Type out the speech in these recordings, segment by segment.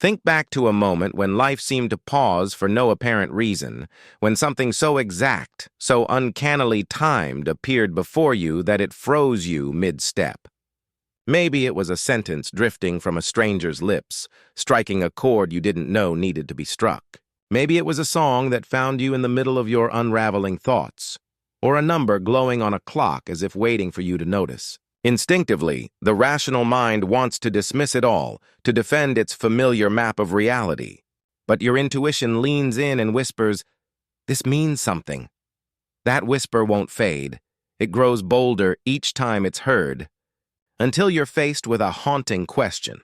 Think back to a moment when life seemed to pause for no apparent reason, when something so exact, so uncannily timed appeared before you that it froze you mid-step. Maybe it was a sentence drifting from a stranger's lips, striking a chord you didn't know needed to be struck. Maybe it was a song that found you in the middle of your unraveling thoughts, or a number glowing on a clock as if waiting for you to notice. Instinctively, the rational mind wants to dismiss it all, to defend its familiar map of reality. But your intuition leans in and whispers, "This means something." That whisper won't fade. It grows bolder each time it's heard, until you're faced with a haunting question.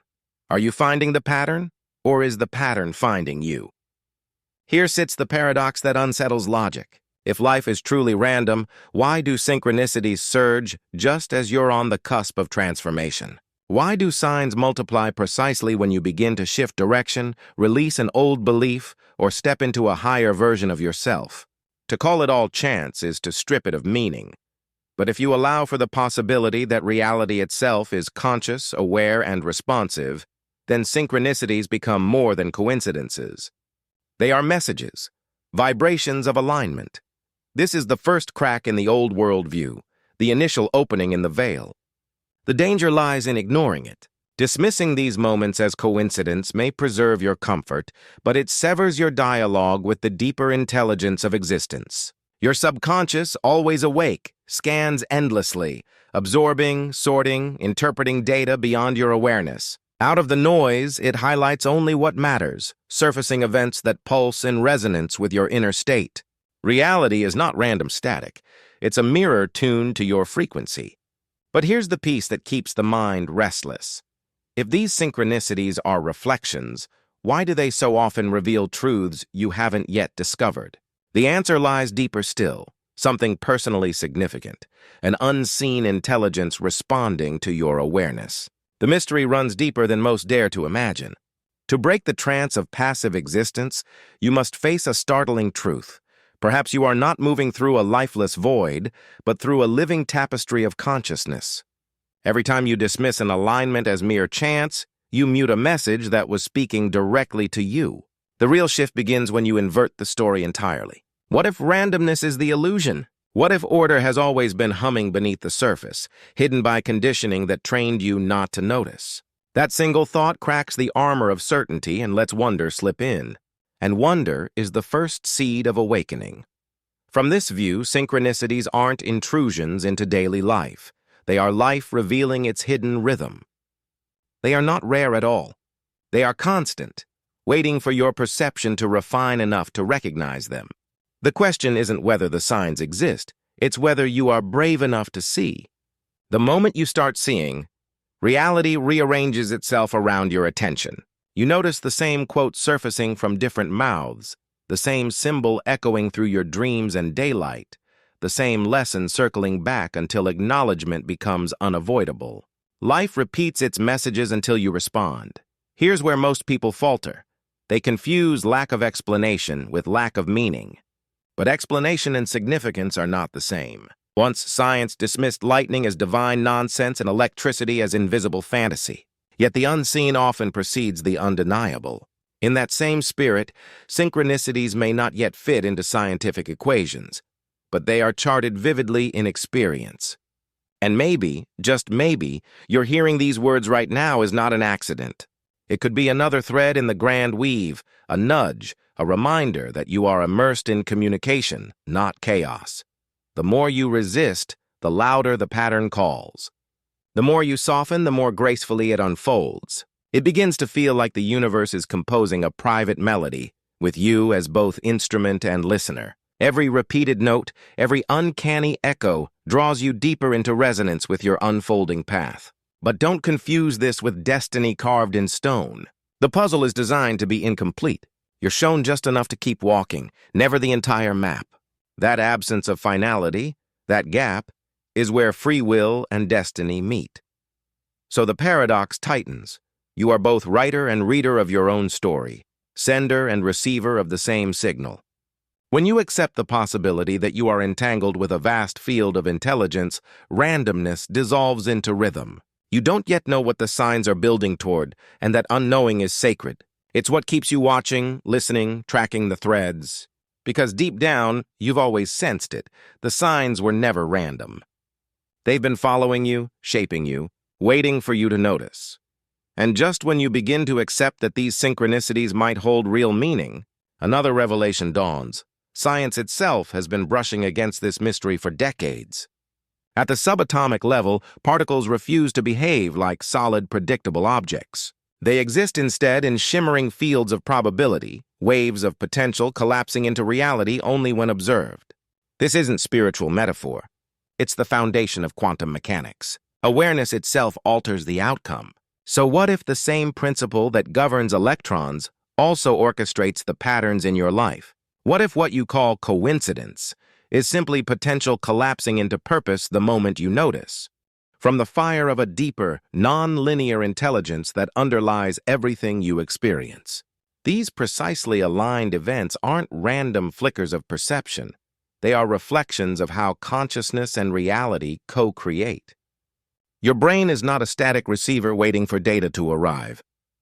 Are you finding the pattern, or is the pattern finding you? Here sits the paradox that unsettles logic. If life is truly random, why do synchronicities surge just as you're on the cusp of transformation? Why do signs multiply precisely when you begin to shift direction, release an old belief, or step into a higher version of yourself? To call it all chance is to strip it of meaning. But if you allow for the possibility that reality itself is conscious, aware, and responsive, then synchronicities become more than coincidences. They are messages, vibrations of alignment. This is the first crack in the old worldview, the initial opening in the veil. The danger lies in ignoring it. Dismissing these moments as coincidence may preserve your comfort, but it severs your dialogue with the deeper intelligence of existence. Your subconscious, always awake, scans endlessly, absorbing, sorting, interpreting data beyond your awareness. Out of the noise, it highlights only what matters, surfacing events that pulse in resonance with your inner state. Reality is not random static. It's a mirror tuned to your frequency. But here's the piece that keeps the mind restless. If these synchronicities are reflections, why do they so often reveal truths you haven't yet discovered? The answer lies deeper still, something personally significant, an unseen intelligence responding to your awareness. The mystery runs deeper than most dare to imagine. To break the trance of passive existence, you must face a startling truth. Perhaps you are not moving through a lifeless void, but through a living tapestry of consciousness. Every time you dismiss an alignment as mere chance, you mute a message that was speaking directly to you. The real shift begins when you invert the story entirely. What if randomness is the illusion? What if order has always been humming beneath the surface, hidden by conditioning that trained you not to notice? That single thought cracks the armor of certainty and lets wonder slip in. And wonder is the first seed of awakening. From this view, synchronicities aren't intrusions into daily life. They are life revealing its hidden rhythm. They are not rare at all. They are constant, waiting for your perception to refine enough to recognize them. The question isn't whether the signs exist, it's whether you are brave enough to see. The moment you start seeing, reality rearranges itself around your attention. You notice the same quote surfacing from different mouths, the same symbol echoing through your dreams and daylight, the same lesson circling back until acknowledgement becomes unavoidable. Life repeats its messages until you respond. Here's where most people falter. They confuse lack of explanation with lack of meaning. But explanation and significance are not the same. Once science dismissed lightning as divine nonsense and electricity as invisible fantasy. Yet the unseen often precedes the undeniable. In that same spirit, synchronicities may not yet fit into scientific equations, but they are charted vividly in experience. And maybe, just maybe, you're hearing these words right now is not an accident. It could be another thread in the grand weave, a nudge, a reminder that you are immersed in communication, not chaos. The more you resist, the louder the pattern calls. The more you soften, the more gracefully it unfolds. It begins to feel like the universe is composing a private melody, with you as both instrument and listener. Every repeated note, every uncanny echo draws you deeper into resonance with your unfolding path. But don't confuse this with destiny carved in stone. The puzzle is designed to be incomplete. You're shown just enough to keep walking, never the entire map. That absence of finality, that gap, is where free will and destiny meet. So the paradox tightens. You are both writer and reader of your own story, sender and receiver of the same signal. When you accept the possibility that you are entangled with a vast field of intelligence, randomness dissolves into rhythm. You don't yet know what the signs are building toward, and that unknowing is sacred. It's what keeps you watching, listening, tracking the threads. Because deep down, you've always sensed it. The signs were never random. They've been following you, shaping you, waiting for you to notice. And just when you begin to accept that these synchronicities might hold real meaning, another revelation dawns. Science itself has been brushing against this mystery for decades. At the subatomic level, particles refuse to behave like solid, predictable objects. They exist instead in shimmering fields of probability, waves of potential collapsing into reality only when observed. This isn't spiritual metaphor. It's the foundation of quantum mechanics. Awareness itself alters the outcome. So what if the same principle that governs electrons also orchestrates the patterns in your life? What if what you call coincidence is simply potential collapsing into purpose the moment you notice? From the fire of a deeper, non-linear intelligence that underlies everything you experience. These precisely aligned events aren't random flickers of perception. They are reflections of how consciousness and reality co-create. Your brain is not a static receiver waiting for data to arrive.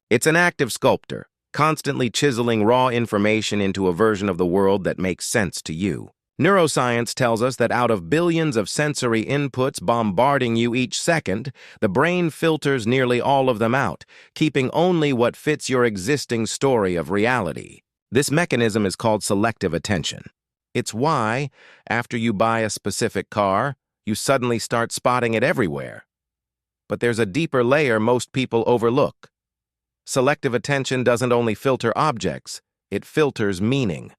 It's an active sculptor, constantly chiseling raw information into a version of the world that makes sense to you. Neuroscience tells us that out of billions of sensory inputs bombarding you each second, the brain filters nearly all of them out, keeping only what fits your existing story of reality. This mechanism is called selective attention. It's why, after you buy a specific car, you suddenly start spotting it everywhere. But there's a deeper layer most people overlook. Selective attention doesn't only filter objects, it filters meaning.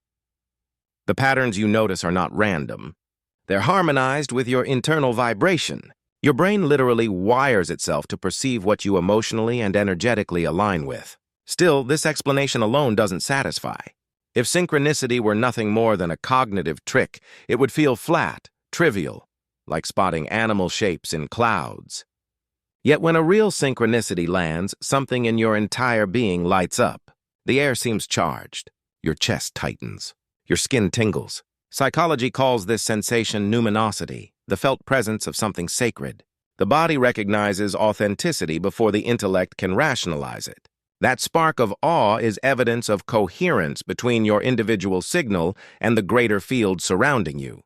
The patterns you notice are not random. They're harmonized with your internal vibration. Your brain literally wires itself to perceive what you emotionally and energetically align with. Still, this explanation alone doesn't satisfy. If synchronicity were nothing more than a cognitive trick, it would feel flat, trivial, like spotting animal shapes in clouds. Yet when a real synchronicity lands, something in your entire being lights up. The air seems charged. Your chest tightens. Your skin tingles. Psychology calls this sensation numinosity, the felt presence of something sacred. The body recognizes authenticity before the intellect can rationalize it. That spark of awe is evidence of coherence between your individual signal and the greater field surrounding you.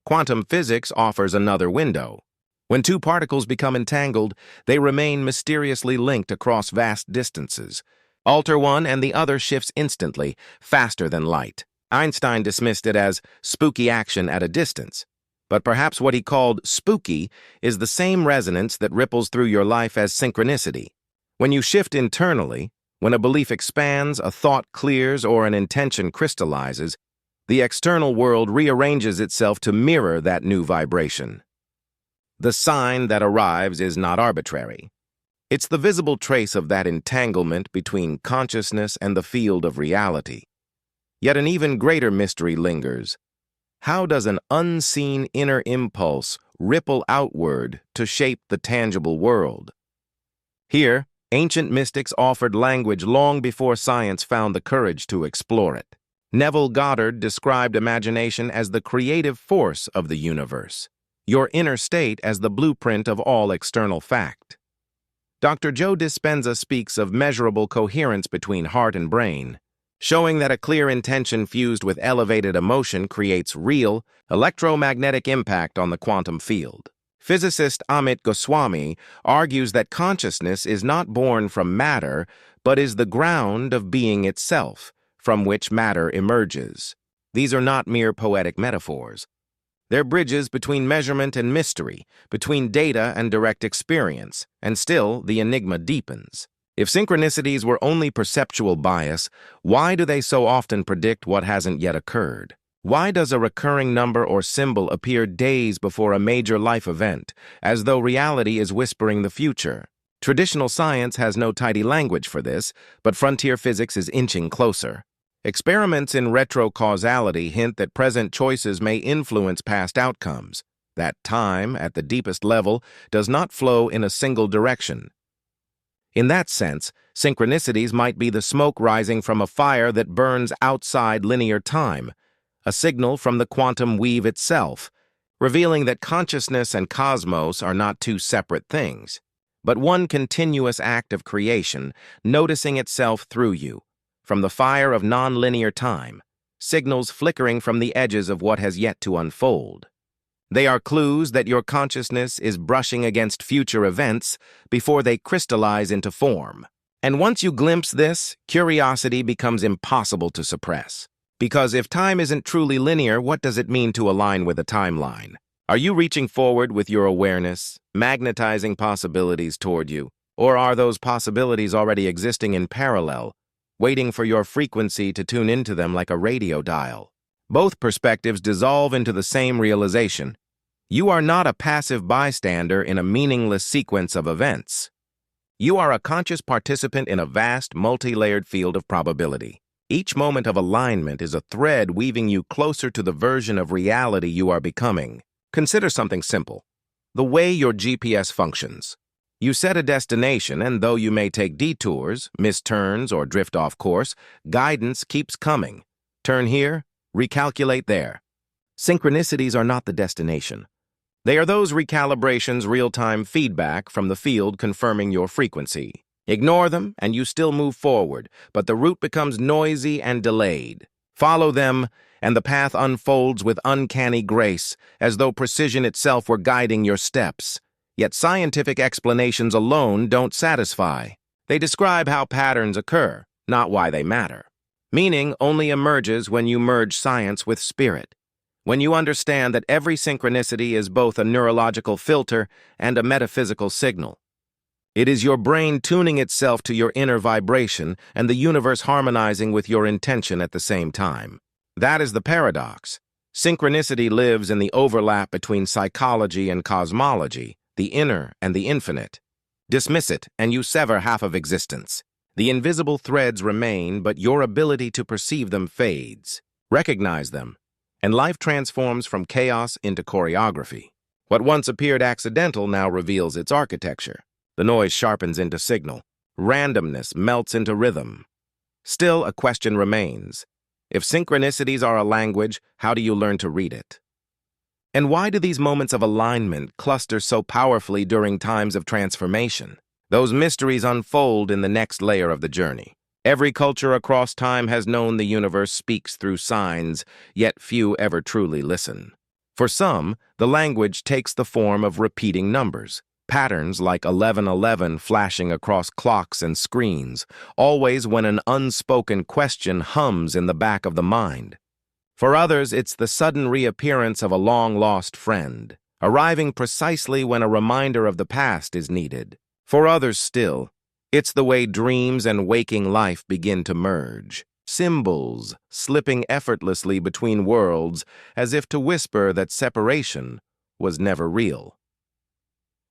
Quantum physics offers another window. When two particles become entangled, they remain mysteriously linked across vast distances. Alter one and the other shifts instantly, faster than light. Einstein dismissed it as spooky action at a distance. But perhaps what he called spooky is the same resonance that ripples through your life as synchronicity. When you shift internally, when a belief expands, a thought clears, or an intention crystallizes, the external world rearranges itself to mirror that new vibration. The sign that arrives is not arbitrary. It's the visible trace of that entanglement between consciousness and the field of reality. Yet an even greater mystery lingers. How does an unseen inner impulse ripple outward to shape the tangible world? Here, ancient mystics offered language long before science found the courage to explore it. Neville Goddard described imagination as the creative force of the universe, your inner state as the blueprint of all external fact. Dr. Joe Dispenza speaks of measurable coherence between heart and brain, showing that a clear intention fused with elevated emotion creates real, electromagnetic impact on the quantum field. Physicist Amit Goswami argues that consciousness is not born from matter, but is the ground of being itself, from which matter emerges. These are not mere poetic metaphors. They're bridges between measurement and mystery, between data and direct experience, and still the enigma deepens. If synchronicities were only perceptual bias, why do they so often predict what hasn't yet occurred? Why does a recurring number or symbol appear days before a major life event, as though reality is whispering the future? Traditional science has no tidy language for this, but frontier physics is inching closer. Experiments in retrocausality hint that present choices may influence past outcomes, that time, at the deepest level, does not flow in a single direction. In that sense, synchronicities might be the smoke rising from a fire that burns outside linear time, a signal from the quantum weave itself, revealing that consciousness and cosmos are not two separate things, but one continuous act of creation, noticing itself through you, from the fire of non-linear time, signals flickering from the edges of what has yet to unfold. They are clues that your consciousness is brushing against future events before they crystallize into form. And once you glimpse this, curiosity becomes impossible to suppress. Because if time isn't truly linear, what does it mean to align with a timeline? Are you reaching forward with your awareness, magnetizing possibilities toward you? Or are those possibilities already existing in parallel, waiting for your frequency to tune into them like a radio dial? Both perspectives dissolve into the same realization. You are not a passive bystander in a meaningless sequence of events. You are a conscious participant in a vast, multi-layered field of probability. Each moment of alignment is a thread weaving you closer to the version of reality you are becoming. Consider something simple: the way your GPS functions. You set a destination, and though you may take detours, miss turns, or drift off course, guidance keeps coming. Turn here, recalculate there. Synchronicities are not the destination. They are those recalibrations, real-time feedback from the field confirming your frequency. Ignore them, and you still move forward, but the route becomes noisy and delayed. Follow them, and the path unfolds with uncanny grace, as though precision itself were guiding your steps. Yet scientific explanations alone don't satisfy. They describe how patterns occur, not why they matter. Meaning only emerges when you merge science with spirit. When you understand that every synchronicity is both a neurological filter and a metaphysical signal. It is your brain tuning itself to your inner vibration and the universe harmonizing with your intention at the same time. That is the paradox. Synchronicity lives in the overlap between psychology and cosmology, the inner and the infinite. Dismiss it, and you sever half of existence. The invisible threads remain, but your ability to perceive them fades. Recognize them, and life transforms from chaos into choreography. What once appeared accidental now reveals its architecture. The noise sharpens into signal. Randomness melts into rhythm. Still, a question remains. If synchronicities are a language, how do you learn to read it? And why do these moments of alignment cluster so powerfully during times of transformation? Those mysteries unfold in the next layer of the journey. Every culture across time has known the universe speaks through signs, yet few ever truly listen. For some, the language takes the form of repeating numbers. Patterns like 1111 flashing across clocks and screens, always when an unspoken question hums in the back of the mind. For others, it's the sudden reappearance of a long-lost friend, arriving precisely when a reminder of the past is needed. For others still, it's the way dreams and waking life begin to merge, symbols slipping effortlessly between worlds as if to whisper that separation was never real.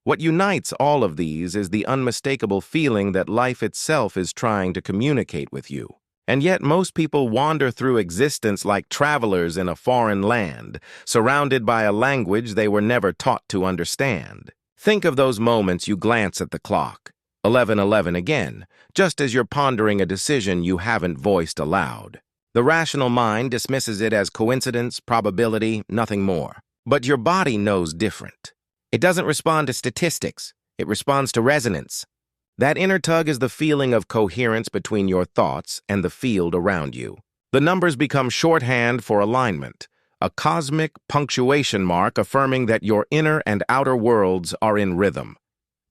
What unites all of these is the unmistakable feeling that life itself is trying to communicate with you. And yet most people wander through existence like travelers in a foreign land, surrounded by a language they were never taught to understand. Think of those moments you glance at the clock, 11:11 again, just as you're pondering a decision you haven't voiced aloud. The rational mind dismisses it as coincidence, probability, nothing more. But your body knows different. It doesn't respond to statistics. It responds to resonance. That inner tug is the feeling of coherence between your thoughts and the field around you. The numbers become shorthand for alignment, a cosmic punctuation mark affirming that your inner and outer worlds are in rhythm.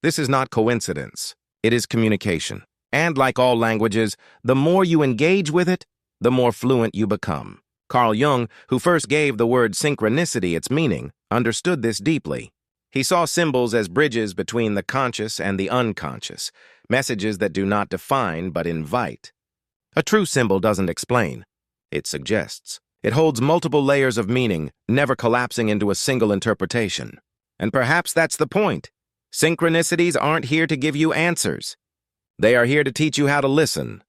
This is not coincidence. It is communication. And like all languages, the more you engage with it, the more fluent you become. Carl Jung, who first gave the word synchronicity its meaning, understood this deeply. He saw symbols as bridges between the conscious and the unconscious, messages that do not define but invite. A true symbol doesn't explain. It suggests. It holds multiple layers of meaning, never collapsing into a single interpretation. And perhaps that's the point. Synchronicities aren't here to give you answers. They are here to teach you how to listen,